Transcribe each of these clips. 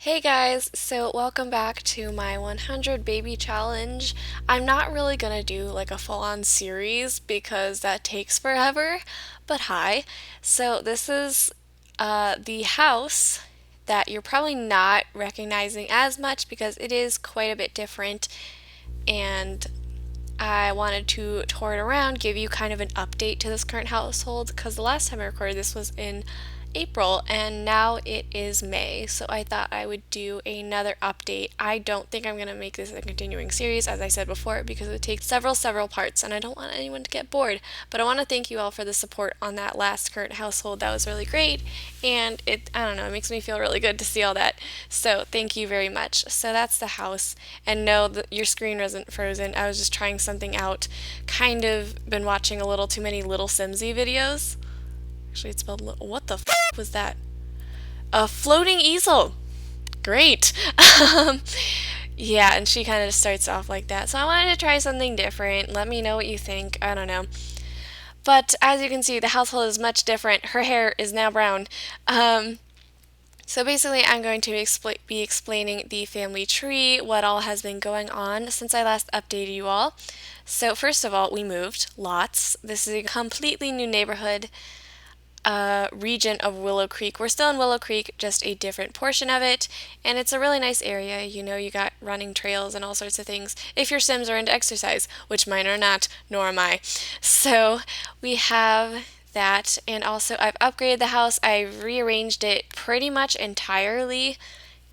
Hey guys, so welcome back to my 100 baby challenge. I'm not really gonna do like a full-on series because that takes forever, but hi. So this is the house that you're probably not recognizing as much because it is quite a bit different, and I wanted to tour it around, give you kind of an update to this current household because the last time I recorded this was in April and now it is May. So I thought I would do another update. I don't think I'm going to make this a continuing series, as I said before, because it takes several parts and I don't want anyone to get bored. But I want to thank you all for the support on that last current household. That was really great. And I don't know, it makes me feel really good to see all that. So thank you very much. So that's the house. And no, your screen wasn't frozen. I was just trying something out. Kind of been watching a little too many Little Simsy videos. Actually, it's spelled what the was that? A floating easel. Great. um, yeah, and she kind of starts off like that. So I wanted to try something different. Let me know what you think. I don't know. But as you can see, the household is much different. Her hair is now brown. So basically, I'm going to be explaining the family tree, what all has been going on since I last updated you all. So first of all, we moved lots. This is a completely new neighborhood. Region of Willow Creek. We're still in Willow Creek, just a different portion of it, and it's a really nice area. You know, you got running trails and all sorts of things if your Sims are into exercise, which mine are not, nor am I. So we have that, and also I've upgraded the house. I rearranged it pretty much entirely,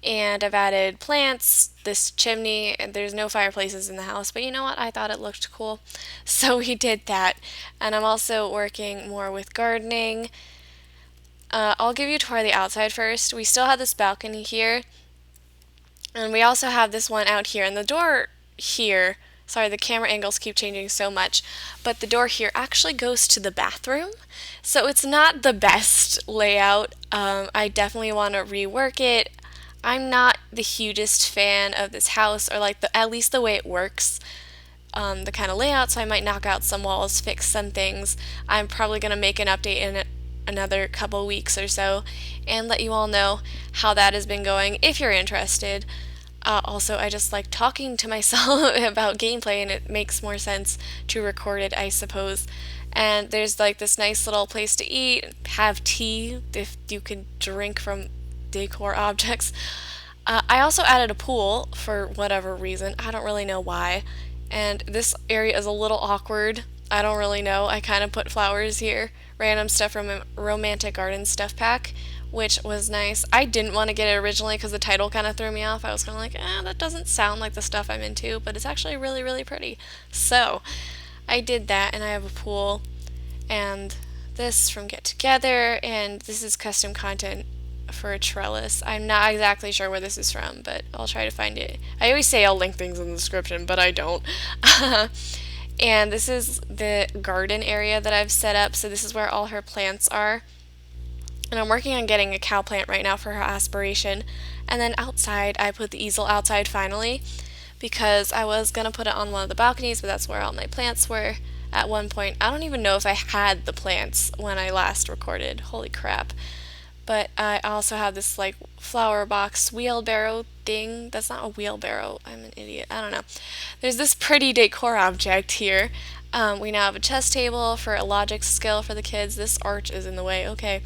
and I've added plants, this chimney, and there's no fireplaces in the house, but you know what? I thought it looked cool. So we did that. And I'm also working more with gardening. I'll give you a tour of the outside first. We still have this balcony here, and we also have this one out here. And the door here, sorry, the camera angles keep changing so much, but the door here actually goes to the bathroom. So it's not the best layout. I definitely want to rework it. I'm not the hugest fan of this house, or like at least the way it works, the kind of layout. So I might knock out some walls, fix some things. I'm probably gonna make an update in another couple weeks or so, and let you all know how that has been going if you're interested. Also, I just like talking to myself about gameplay, and it makes more sense to record it, I suppose. And there's like this nice little place to eat, have tea if you can drink from decor objects. I also added a pool for whatever reason. I don't really know why. And this area is a little awkward. I don't really know. I kind of put flowers here, random stuff from a romantic garden stuff pack, which was nice. I didn't want to get it originally because the title kind of threw me off. I was kind of like, that doesn't sound like the stuff I'm into, but it's actually really, really pretty. So I did that, and I have a pool, and this from Get Together, and this is custom content for a trellis. I'm not exactly sure where this is from, but I'll try to find it. I always say I'll link things in the description, but I don't. And this is the garden area that I've set up, so this is where all her plants are. And I'm working on getting a cow plant right now for her aspiration. And then outside, I put the easel outside finally, because I was going to put it on one of the balconies, but that's where all my plants were at one point. I don't even know if I had the plants when I last recorded. Holy crap. But I also have this like flower box wheelbarrow thing. That's not a wheelbarrow. I'm an idiot. I don't know. There's this pretty decor object here. We now have a chess table for a logic skill for the kids. This arch is in the way. Okay.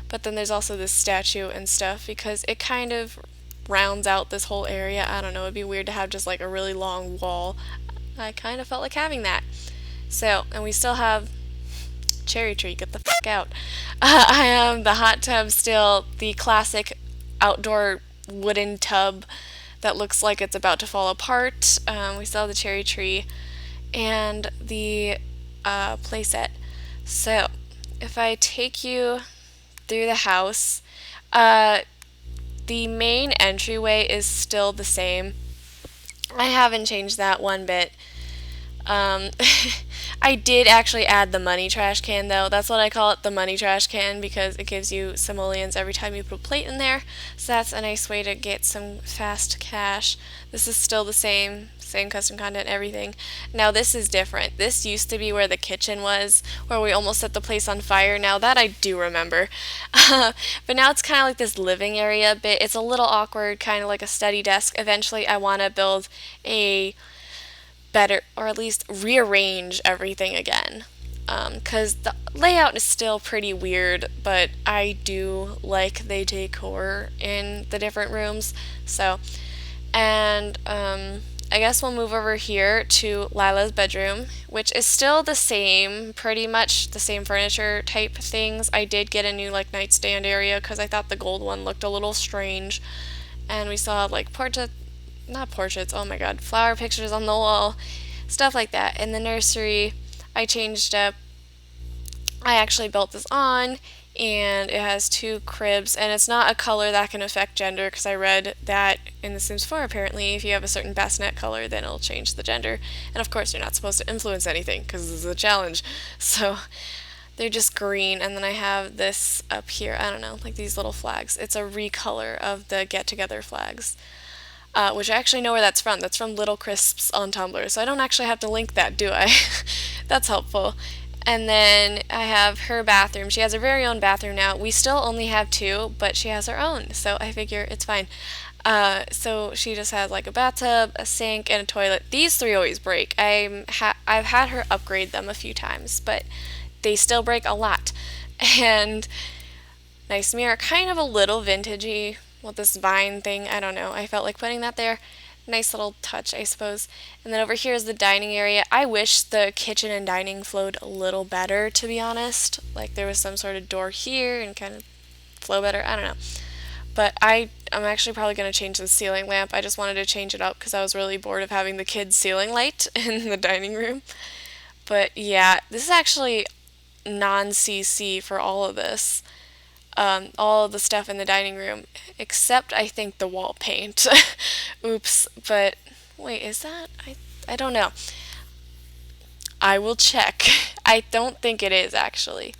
But then there's also this statue and stuff because it kind of rounds out this whole area. I don't know. It'd be weird to have just like a really long wall. I kind of felt like having that. So, and we still have cherry tree, get the fuck out. I have the hot tub still, the classic outdoor wooden tub that looks like it's about to fall apart. We still have the cherry tree and the playset. So, if I take you through the house, the main entryway is still the same. I haven't changed that one bit. Um, I did actually add the money trash can though. That's what I call it, the money trash can, because it gives you simoleons every time you put a plate in there. So that's a nice way to get some fast cash. This is still the same custom content, everything. Now this is different. This used to be where the kitchen was, where we almost set the place on fire. Now that I do remember. But now it's kind of like this living area bit. It's a little awkward, kind of like a study desk. Eventually I want to build a better, or at least rearrange everything again. Because the layout is still pretty weird, but I do like the decor in the different rooms. So, and I guess we'll move over here to Lila's bedroom, which is still the same, pretty much the same furniture type things. I did get a new like nightstand area because I thought the gold one looked a little strange, and we saw like not portraits, oh my god, flower pictures on the wall, stuff like that. In the nursery, I changed up, I actually built this on, and it has two cribs, and it's not a color that can affect gender because I read that in The Sims 4 apparently if you have a certain bassinet color then it'll change the gender, and of course you're not supposed to influence anything because this is a challenge. So they're just green, and then I have this up here, I don't know, like these little flags. It's a recolor of the get together flags. Which I actually know where that's from. That's from Little Crisps on Tumblr, so I don't actually have to link that, do I? That's helpful. And then I have her bathroom. She has her very own bathroom now. We still only have two, but she has her own, so I figure it's fine. So she just has like a bathtub, a sink, and a toilet. These three always break. I've had her upgrade them a few times, but they still break a lot. And nice mirror, kind of a little vintagey with this vine thing. I don't know. I felt like putting that there. Nice little touch, I suppose. And then over here is the dining area. I wish the kitchen and dining flowed a little better, to be honest. Like there was some sort of door here and kind of flow better. I don't know. But I'm actually probably going to change the ceiling lamp. I just wanted to change it up because I was really bored of having the kids' ceiling light in the dining room. But yeah, this is actually non-CC for all of this. All of the stuff in the dining room, except I think the wall paint. Oops, but wait, is that? I don't know. I will check. I don't think it is actually.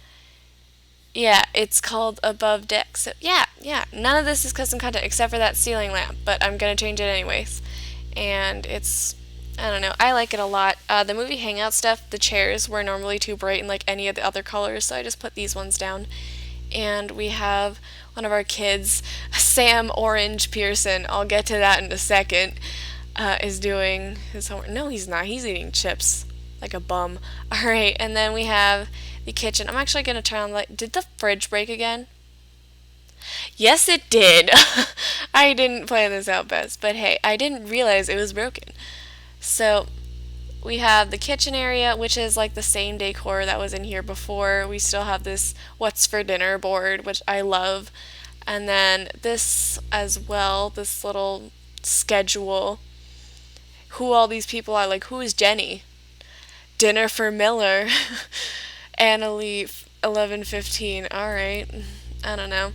Yeah, it's called Above Deck. So yeah, none of this is custom content except for that ceiling lamp, but I'm gonna change it anyways. And I don't know, I like it a lot. The movie hangout stuff, the chairs were normally too bright in like any of the other colors, so I just put these ones down. And we have one of our kids, Sam Orange Pearson, I'll get to that in a second, is doing his homework. No, he's not. He's eating chips like a bum. Alright, and then we have the kitchen. I'm actually going to turn on the light. Did the fridge break again? Yes, it did. I didn't plan this out best, but hey, I didn't realize it was broken. So we have the kitchen area, which is like the same decor that was in here before. We still have this what's for dinner board, which I love. And then this as well, this little schedule. Who all these people are, like who is Jenny? Dinner for Miller. Annalie 11:15. All right. I don't know.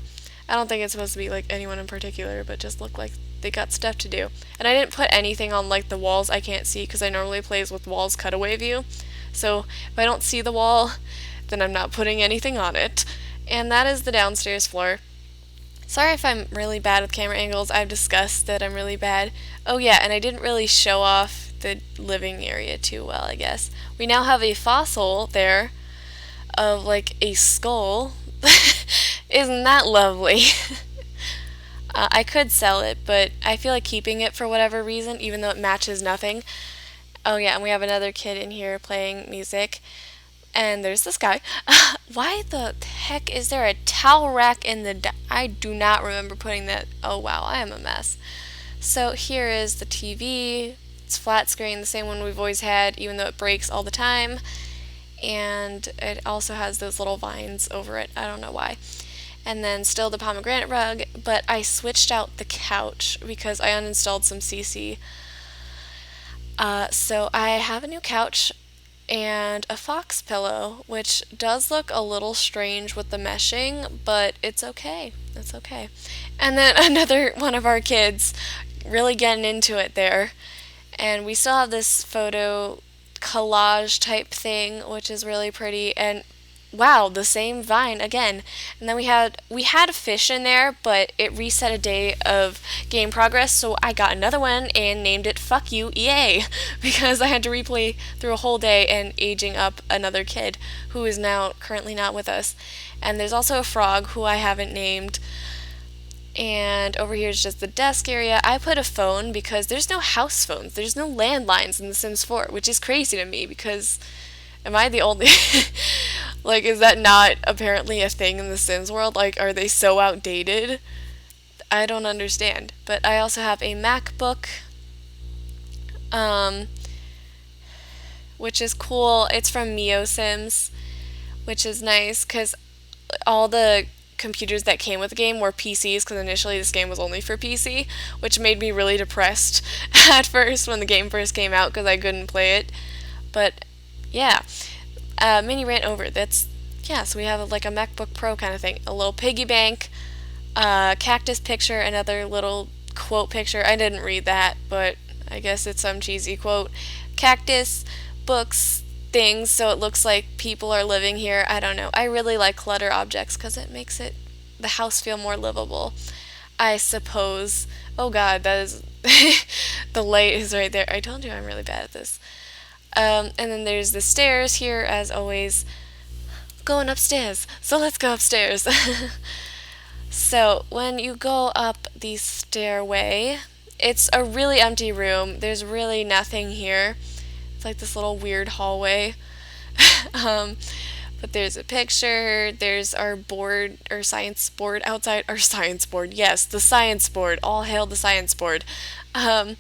I don't think it's supposed to be like anyone in particular, but just look like they got stuff to do. And I didn't put anything on like the walls I can't see because I normally plays with walls cutaway view. So if I don't see the wall, then I'm not putting anything on it. And that is the downstairs floor. Sorry if I'm really bad with camera angles. I've discussed that I'm really bad. Oh yeah, and I didn't really show off the living area too well, I guess. We now have a fossil there of like a skull. Isn't that lovely? I could sell it, but I feel like keeping it for whatever reason, even though it matches nothing. Oh yeah, and we have another kid in here playing music. And there's this guy. Why the heck is there a towel rack in the... I do not remember putting that... Oh wow, I am a mess. So here is the TV. It's flat screen, the same one we've always had, even though it breaks all the time. And it also has those little vines over it. I don't know why. And then still the pomegranate rug, but I switched out the couch because I uninstalled some CC. So I have a new couch and a fox pillow, which does look a little strange with the meshing, but it's okay. It's okay. And then another one of our kids really getting into it there. And we still have this photo collage type thing, which is really pretty. And wow, the same vine again. And then we had a fish in there, but it reset a day of game progress, so I got another one and named it Fuck You EA because I had to replay through a whole day and aging up another kid who is now currently not with us. And there's also a frog who I haven't named. And over here is just the desk area. I put a phone because there's no house phones. There's no landlines in The Sims 4, which is crazy to me because am I the only like is that not apparently a thing in the Sims world? Like are they so outdated? I don't understand. But I also have a MacBook um which is cool. It's from MioSims, which is nice cuz all the computers that came with the game were PCs because initially this game was only for PC, which made me really depressed at first when the game first came out because I couldn't play it. But yeah, mini rant over. That's yeah. So we have like a MacBook Pro kind of thing, a little piggy bank, cactus picture, another little quote picture. I didn't read that, but I guess it's some cheesy quote. Cactus, books, things, so it looks like people are living here. I don't know. I really like clutter objects because it makes the house feel more livable. I suppose. Oh God, that is the light is right there. I told you I'm really bad at this. And then there's the stairs here, as always. Going upstairs. So let's go upstairs. So when you go up the stairway, it's a really empty room. There's really nothing here. It's like this little weird hallway. um, but there's a picture. There's our board, our science board outside. Our science board, yes, the science board. All hail the science board. Um,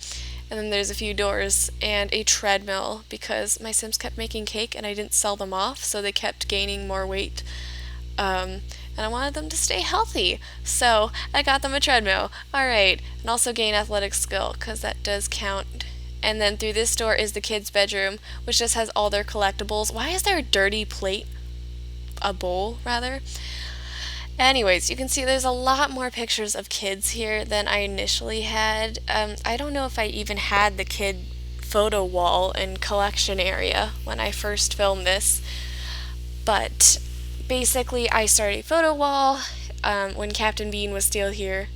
and then there's a few doors and a treadmill because my Sims kept making cake and I didn't sell them off, so they kept gaining more weight. And I wanted them to stay healthy, so I got them a treadmill. All right, and also gain athletic skill because that does count. And then through this door is the kids' bedroom, which just has all their collectibles. Why is there a dirty plate? A bowl, rather. Anyways, you can see there's a lot more pictures of kids here than I initially had. I don't know if I even had the kid photo wall and collection area when I first filmed this, but basically I started a photo wall when Captain Bean was still here.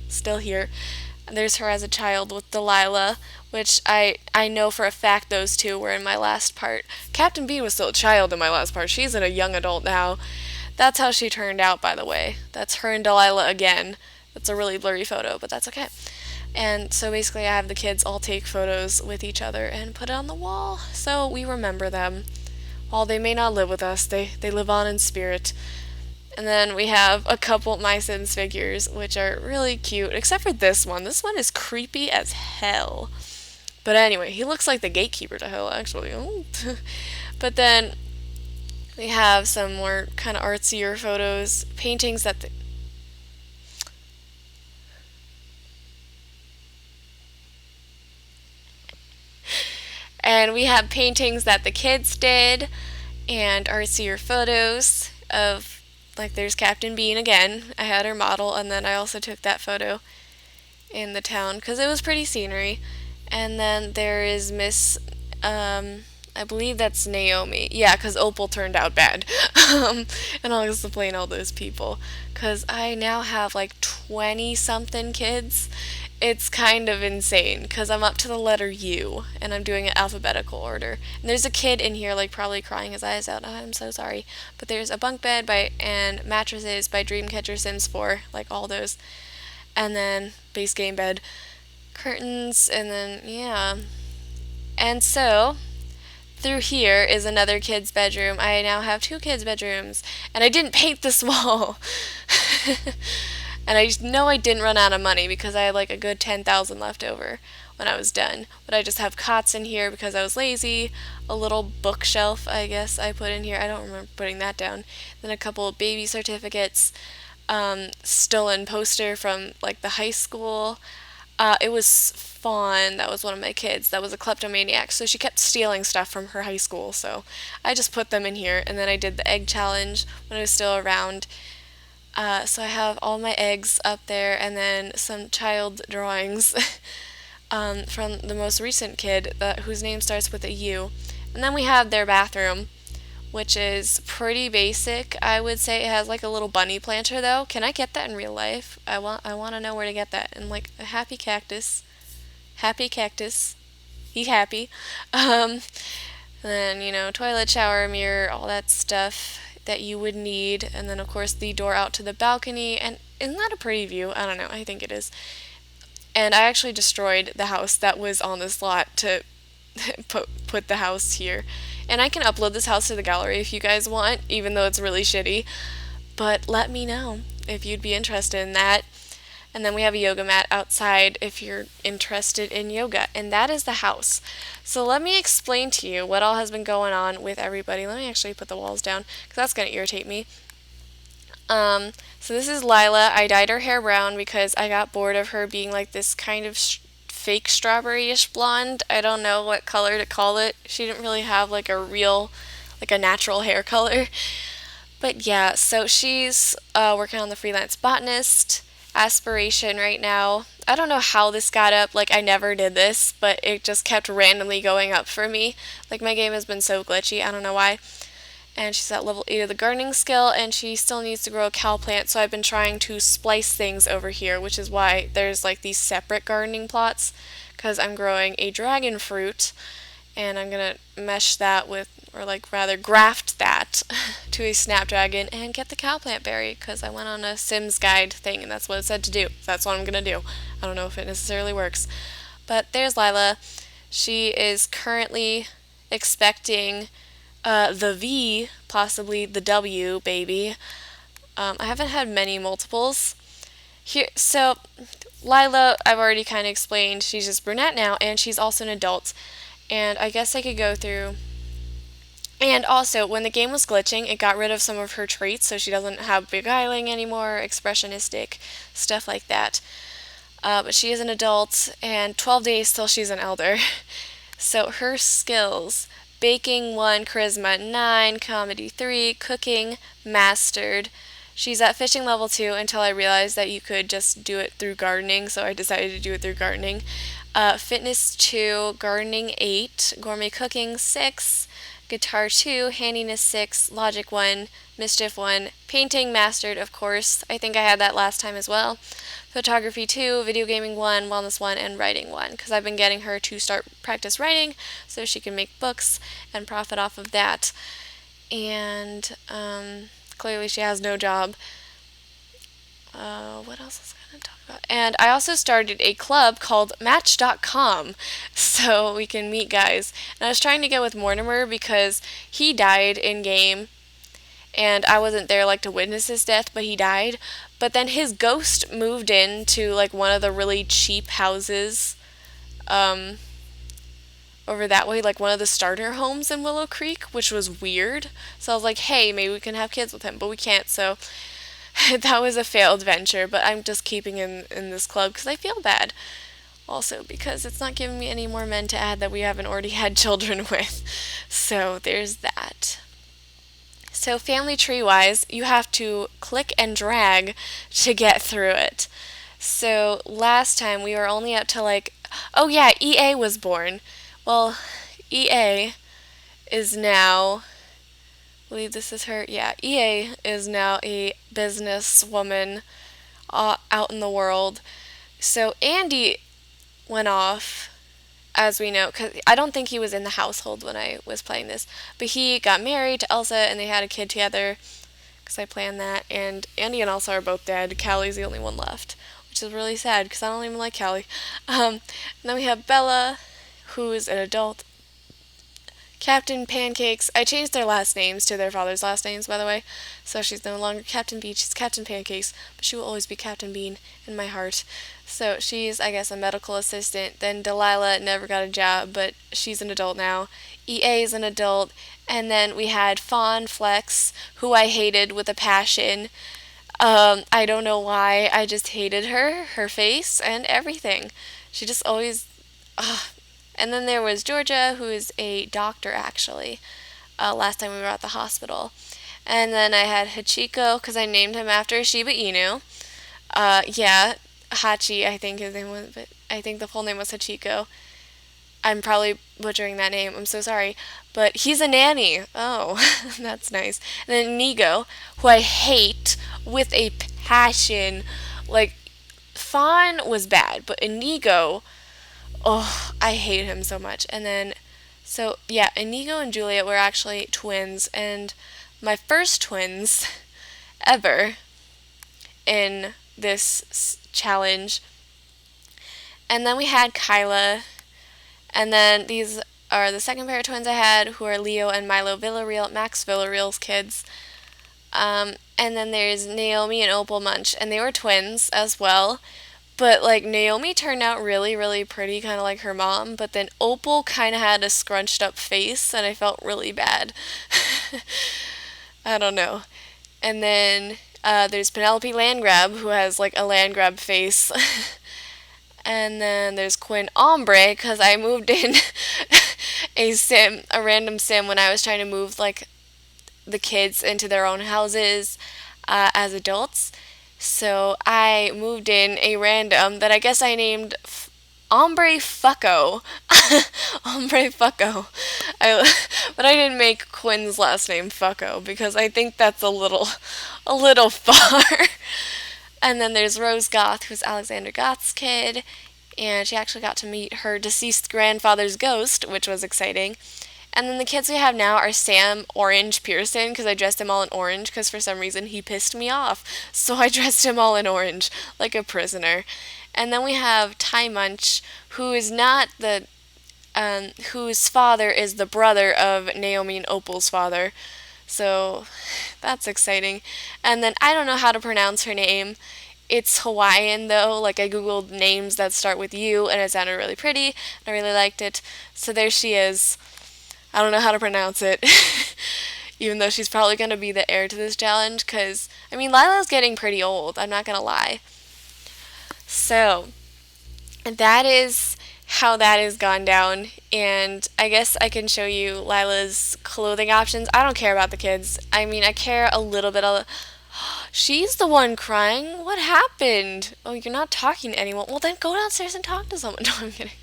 There's her as a child with Delilah, which I know for a fact those two were in my last part. Captain Bean was still a child in my last part. She's a young adult now. That's how she turned out, by the way. That's her and Delilah again. That's a really blurry photo, but that's okay. And so basically I have the kids all take photos with each other and put it on the wall so we remember them. While they may not live with us, they live on in spirit. And then we have a couple MySims figures, which are really cute, except for this one. This one is creepy as hell. But anyway, he looks like the gatekeeper to hell, actually. But then we have some more kind of artsier photos, paintings that and we have paintings that the kids did and artsier photos of, like, there's Captain Bean again. I had her model, and then I also took that photo in the town because it was pretty scenery. And then there is Miss, I believe that's Naomi. Yeah, because Opal turned out bad. And I'll explain all those people because I now have like 20 something kids. It's kind of insane because I'm up to the letter U and I'm doing it alphabetical order. And there's a kid in here like probably crying his eyes out. Oh, I'm so sorry. But there's a bunk bed and mattresses by Dreamcatcher Sims 4, like all those. And then base game bed, curtains, and then yeah. And so through here is another kid's bedroom. I now have two kids' bedrooms, and I didn't paint this wall. And I just know I didn't run out of money because I had like a good 10,000 left over when I was done. But I just have cots in here because I was lazy. A little bookshelf, I guess I put in here. I don't remember putting that down. Then a couple of baby certificates. Stolen poster from like the high school. It was Fawn, that was one of my kids, that was a kleptomaniac, so she kept stealing stuff from her high school, so I just put them in here, and then I did the egg challenge when I was still around. So I have all my eggs up there, and then some child drawings from the most recent kid, whose name starts with a U, And then we have their bathroom, which is pretty basic. I would say it has like a little bunny planter though. Can I get that in real life? I want to know where to get that. And like a happy cactus. Happy cactus. He happy. Um then, toilet, shower, mirror, all that stuff that you would need. And then of course the door out to the balcony. And isn't that a pretty view? I don't know. I think it is. And I actually destroyed the house that was on this lot to put the house here. And I can upload this house to the gallery if you guys want, even though it's really shitty. But let me know if you'd be interested in that. And then we have a yoga mat outside if you're interested in yoga. And that is the house. So let me explain to you what all has been going on with everybody. Let me actually put the walls down because that's going to irritate me. So this is Lila. I dyed her hair brown because I got bored of her being like this kind of fake strawberry-ish blonde. I don't know what color to call it. She didn't really have like a real, like a natural hair color. But yeah, so she's working on the freelance botanist aspiration right now. I don't know how this got up. Like, I never did this, but it just kept randomly going up for me. Like, my game has been so glitchy. I don't know why. And she's at level 8 of the gardening skill, and she still needs to grow a cow plant, so I've been trying to splice things over here, which is why there's like these separate gardening plots, because I'm growing a dragon fruit, and I'm gonna mesh that with, or like rather graft that to a snapdragon and get the cow plant berry, because I went on a Sims guide thing, and that's what it said to do. That's what I'm gonna do. I don't know if it necessarily works. But there's Lila. She is currently expecting the V, possibly the W baby. I haven't had many multiples here. So Lila, I've already kind of explained. She's just brunette now, and she's also an adult. And I guess I could go through. And also, when the game was glitching, it got rid of some of her traits, so she doesn't have beguiling anymore, expressionistic, stuff like that. But she is an adult, and 12 days till she's an elder. So her skills: baking 1, charisma 9, comedy 3, cooking mastered. She's at fishing level 2 until I realized that you could just do it through gardening, so I decided to do it through gardening. Fitness 2, gardening 8, gourmet cooking 6, guitar 2, handiness 6, logic 1, mischief 1, painting mastered, of course. I think I had that last time as well. Photography 2, video gaming 1, wellness 1, and writing 1, because I've been getting her to start practice writing so she can make books and profit off of that. And clearly she has no job. What else was I going to talk about? And I also started a club called Match.com so we can meet guys. And I was trying to get with Mortimer because he died in game, and I wasn't there like to witness his death, but he died. But then his ghost moved into like one of the really cheap houses over that way, like one of the starter homes in Willow Creek, which was weird. So I was like, hey, maybe we can have kids with him, but we can't. So that was a failed venture, but I'm just keeping him in this club because I feel bad. Also, because it's not giving me any more men to add that we haven't already had children with. So there's that. So family tree wise, you have to click and drag to get through it. So last time we were only up to like, oh yeah, EA was born. Well, EA is now, I believe this is her, yeah, EA is now a businesswoman out in the world. So Andy went off, as we know, because I don't think he was in the household when I was playing this, but he got married to Elsa and they had a kid together, because I planned that, and Andy and Elsa are both dead. Callie's the only one left, which is really sad because I don't even like Callie. And then we have Bella, who is an adult. Captain Pancakes. I changed their last names to their father's last names, by the way. So she's no longer Captain Bean, she's Captain Pancakes, but she will always be Captain Bean in my heart. So she's, I guess, a medical assistant. Then Delilah never got a job, but she's an adult now. EA is an adult. And then we had Fawn Flex, who I hated with a passion. I don't know why. I just hated her face, and everything. She just always. And then there was Georgia, who is a doctor, actually, last time we were at the hospital. And then I had Hachiko, because I named him after Shiba Inu. Yeah, Hachi, I think his name was, but I think the full name was Hachiko. I'm probably butchering that name. I'm so sorry. But he's a nanny. Oh, that's nice. And then Inigo, who I hate with a passion. Like, Fawn was bad, but Inigo, oh, I hate him so much. And then, so yeah, Inigo and Juliet were actually twins, and my first twins ever in this challenge. And then we had Kyla, and then these are the second pair of twins I had, who are Leo and Milo Villarreal, Max Villarreal's kids. And then there's Naomi and Opal Munch, and they were twins as well. But like Naomi turned out really, really pretty, kind of like her mom. But then Opal kind of had a scrunched up face, and I felt really bad. I don't know. And then there's Penelope Landgrab, who has like a Landgrab face. And then there's Quinn Ombre, because I moved in a random sim when I was trying to move like the kids into their own houses as adults. So I moved in a random that I guess I named Ombre Fucko. Ombre Fucko. But I didn't make Quinn's last name Fucko because I think that's a little far. And then there's Rose Goth, who's Alexander Goth's kid, and she actually got to meet her deceased grandfather's ghost, which was exciting. And then the kids we have now are Sam Orange Pearson, because I dressed him all in orange, because for some reason he pissed me off. So I dressed him all in orange, like a prisoner. And then we have Ty Munch, who is not the, whose father is the brother of Naomi and Opal's father. So that's exciting. And then I don't know how to pronounce her name. It's Hawaiian though. Like I googled names that start with U and it sounded really pretty. And I really liked it. So there she is. I don't know how to pronounce it. Even though she's probably going to be the heir to this challenge cuz I mean Lila's getting pretty old. I'm not going to lie. So that is how that has gone down, and I guess I can show you Lila's clothing options. I don't care about the kids. I mean, I care a little bit. She's the one crying. What happened? Oh, you're not talking to anyone. Well, then go downstairs and talk to someone. No, I'm kidding.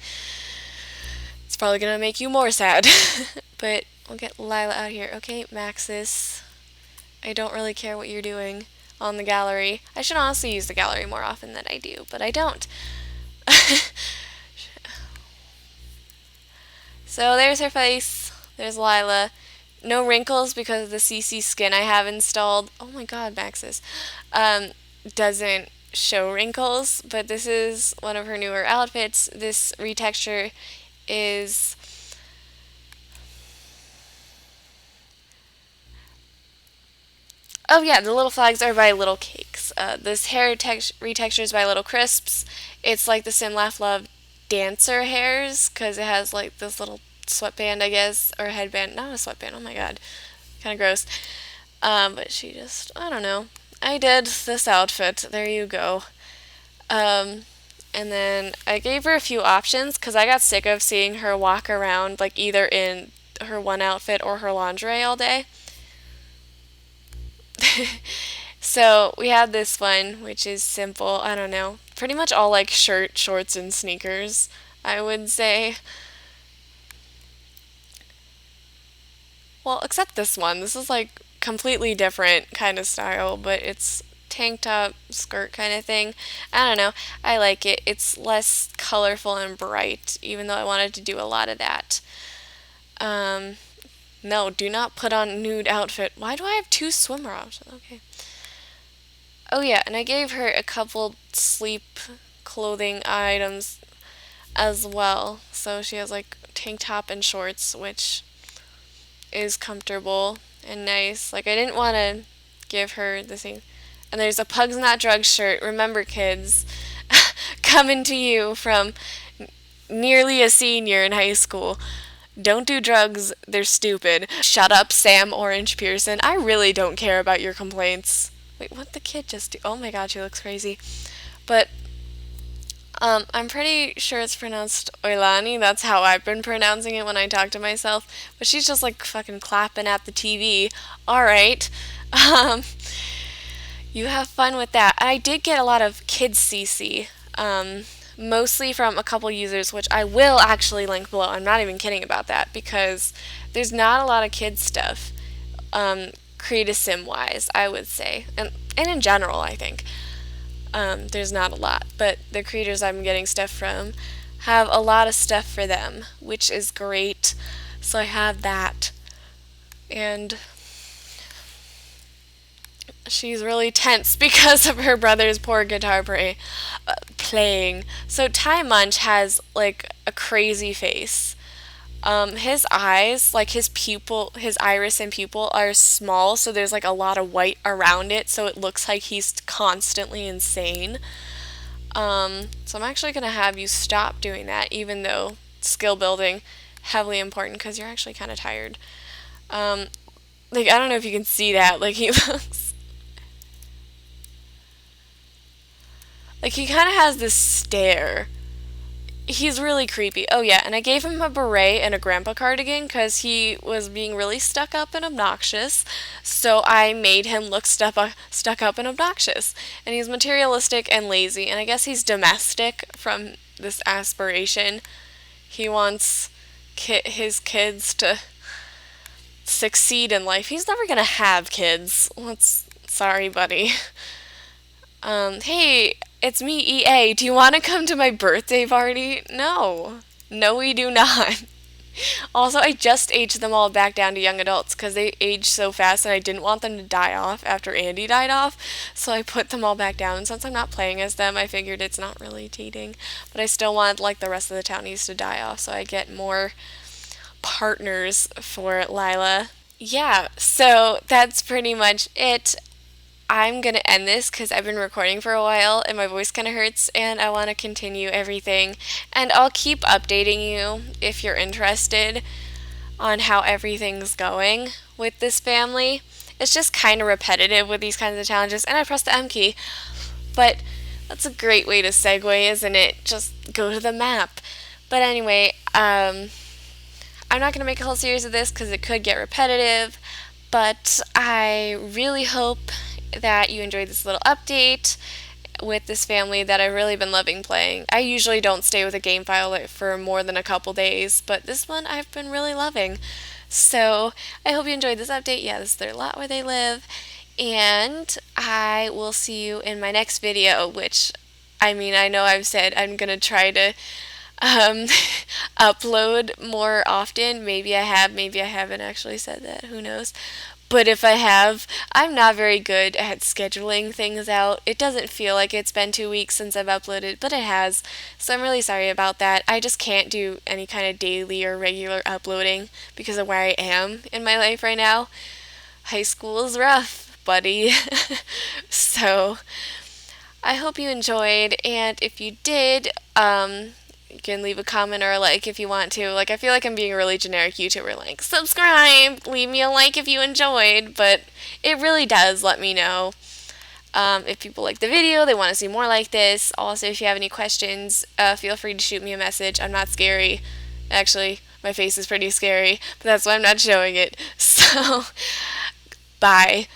It's probably gonna make you more sad. But we'll get Lila out here. Okay, Maxis. I don't really care what you're doing on the gallery. I should honestly use the gallery more often than I do, but I don't. So there's her face. There's Lila. No wrinkles because of the CC skin I have installed. Oh my god, Maxis. Doesn't show wrinkles, but this is one of her newer outfits. This retexture is oh yeah, the little flags are by Little Cakes. This retexture is by Little Crisps. It's like the Sim Laugh Love dancer hairs because it has like this little sweatband, I guess, or headband. Not a sweatband. Oh my god, kind of gross. But she just, I don't know. I did this outfit. There you go. Um, and then I gave her a few options because I got sick of seeing her walk around like either in her one outfit or her lingerie all day. So we have this one, which is simple. I don't know. Pretty much all like shirt, shorts, and sneakers, I would say. Well, except this one. This is like completely different kind of style, but it's tank top, skirt kind of thing. I don't know. I like it. It's less colorful and bright, even though I wanted to do a lot of that. Um, no, do not put on nude outfit. Why do I have two swimmer options? Okay. Oh yeah, and I gave her a couple sleep clothing items as well. So she has like tank top and shorts, which is comfortable and nice. Like I didn't want to give her the same. And there's a Pugs Not Drugs shirt. Remember, kids, coming to you from nearly a senior in high school. Don't do drugs. They're stupid. Shut up, Sam Orange Pearson. I really don't care about your complaints. Wait, what the kid just do? Oh my god, she looks crazy. But I'm pretty sure it's pronounced Oilani. That's how I've been pronouncing it when I talk to myself. But she's just like fucking clapping at the TV. Alright. Um, you have fun with that. I did get a lot of kids CC. mostly from a couple users, which I will actually link below. I'm not even kidding about that because there's not a lot of kids stuff, create a sim wise, I would say, and in general, I think there's not a lot. But the creators I'm getting stuff from have a lot of stuff for them, which is great. So I have that, and she's really tense because of her brother's poor guitar playing. So Ty Munch has like a crazy face. His eyes, like his pupil, his iris and pupil are small, so there's like a lot of white around it, so it looks like he's constantly insane. So I'm actually gonna have you stop doing that, even though skill building heavily important because you're actually kind of tired. Um, like I don't know if you can see that, like he looks like he kind of has this stare. He's really creepy. Oh yeah, and I gave him a beret and a grandpa cardigan because he was being really stuck up and obnoxious. So I made him look stuck up and obnoxious. And he's materialistic and lazy, and I guess he's domestic from this aspiration. He wants his kids to succeed in life. He's never gonna have kids. Sorry, buddy. Hey, it's me, EA. Do you want to come to my birthday party? No. No, we do not. Also, I just aged them all back down to young adults because they aged so fast and I didn't want them to die off after Andy died off. So I put them all back down. And since I'm not playing as them, I figured it's not really cheating. But I still want like the rest of the townies to die off so I get more partners for Lila. Yeah, so that's pretty much it. I'm gonna end this because I've been recording for a while and my voice kind of hurts and I want to continue everything. And I'll keep updating you if you're interested on how everything's going with this family. It's just kind of repetitive with these kinds of challenges, and I pressed the M key. But that's a great way to segue, isn't it? Just go to the map. But anyway, I'm not going to make a whole series of this because it could get repetitive, but I really hope that you enjoyed this little update with this family that I've really been loving playing. I usually don't stay with a game file for more than a couple days, but this one I've been really loving. So I hope you enjoyed this update. Yeah, this is their lot where they live. And I will see you in my next video, which, I mean, I know I've said I'm going to try to um, upload more often. Maybe I have, maybe I haven't actually said that. Who knows? But if I have, I'm not very good at scheduling things out. It doesn't feel like it's been 2 weeks since I've uploaded, but it has. So I'm really sorry about that. I just can't do any kind of daily or regular uploading because of where I am in my life right now. High school is rough, buddy. So I hope you enjoyed, and if you did, you can leave a comment or a like if you want to. Like, I feel like I'm being a really generic YouTuber, like, subscribe, leave me a like if you enjoyed, but it really does let me know if people like the video, they want to see more like this. Also, if you have any questions, feel free to shoot me a message. I'm not scary. Actually, my face is pretty scary, but that's why I'm not showing it. So, bye.